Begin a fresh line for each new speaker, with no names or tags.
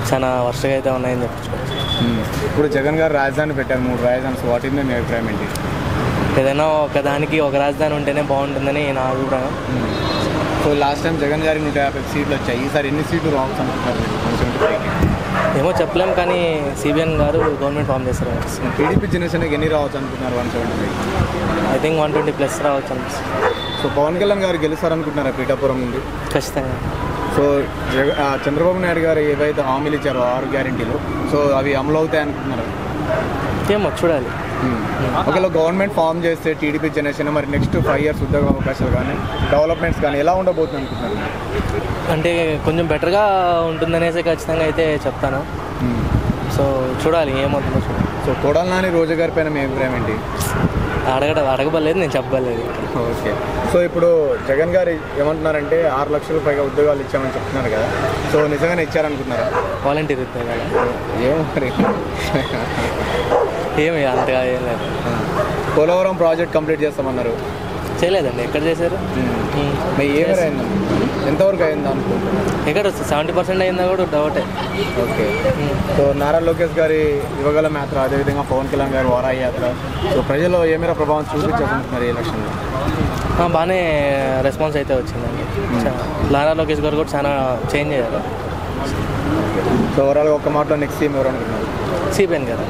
చాలా వర్షగా అయితే ఉన్నాయని చెప్పుకోవచ్చు.
ఇప్పుడు జగన్ గారు రాజధాని పెట్టారు, 3 రాజధాని. వాటి మీద మీ అభిప్రాయం ఏంటి?
ఏదైనా ఒకదానికి ఒక రాజధాని ఉంటేనే బాగుంటుందని నా అభిప్రాయం.
సో లాస్ట్ టైం జగన్ గారికి 150 సీట్లు వచ్చాయి. ఈసారి ఎన్ని సీట్లు రావచ్చు అనుకుంటారు? 175కి
ఏమో చెప్పలేం, కానీ సిబిఎన్ గారు గవర్నమెంట్ ఫామ్ చేస్తారు.
టీడీపీ జనసేనకి ఎన్ని రావచ్చు అనుకుంటున్నారు? 175.
ఐ థింక్ 120+ రావచ్చు అనిపిస్తుంది.
సో పవన్ కళ్యాణ్ గారు గెలుస్తారనుకుంటున్నారా పీఠాపురం నుండి?
ఖచ్చితంగా.
సో చంద్రబాబు నాయుడు గారు ఏవైతే హామీలు ఇచ్చారో 6 గ్యారెంటీలు, సో అవి అమలు అవుతాయి అనుకుంటున్నారు?
ఏమో చూడాలి.
ఒకవేళ గవర్నమెంట్ ఫామ్ చేస్తే టీడీపీ జనసేన మరి నెక్స్ట్ 5 years ఉద్యోగ అవకాశాలు కానీ డెవలప్మెంట్స్ కానీ ఎలా ఉండబోతుంది అనుకుంటున్నారు?
అంటే కొంచెం బెటర్గా ఉంటుందనేసి ఖచ్చితంగా అయితే చెప్తాను. సో చూడాలి ఏమవుతుందో చూడాలి.
సో కొడాలి నాని రోజా గారి పైన మీ అభిప్రాయం ఏంటి?
అడగబడలేదు, నేను చెప్పలేదు.
ఓకే. సో ఇప్పుడు జగన్ గారు ఏమంటున్నారంటే 6 లక్షల పైగా ఉద్యోగాలు ఇచ్చామని చెప్తున్నారు కదా, సో నిజంగానే ఇచ్చారనుకుంటున్నారా?
వాలంటీర్ ఉద్యోగాలు
ఏమో మరి.
ఏమి అంతగా ఏం లేదు.
పోలవరం ప్రాజెక్ట్ కంప్లీట్ చేస్తామన్నారు.
చేయలేదండి. ఎక్కడ చేశారు?
మరి ఏమైనా అయిందా? ఎంతవరకు అయిందా అనుకుంటున్నారు?
ఎక్కడ వస్తుంది? 70% అయిందా కూడా డౌటే.
ఓకే. సో నారా లోకేష్ గారి యువగలం యాత్ర, అదేవిధంగా పవన్ కళ్యాణ్ గారి వారాయి యాత్ర, సో ప్రజల్లో ఏమైనా ప్రభావం చూపించాలనుకుంటున్నారు ఈ ఎలక్షన్లో?
బాగానే రెస్పాన్స్ అయితే వచ్చిందండి. నారా లోకేష్ గారు కూడా చాలా చేంజ్ అయ్యారు.
సో ఓవరాల్గా ఒక మాటలో నెక్స్ట్ సీఎం ఎవరు అనుకుంటున్నారు?
సిబిఎన్ గారు.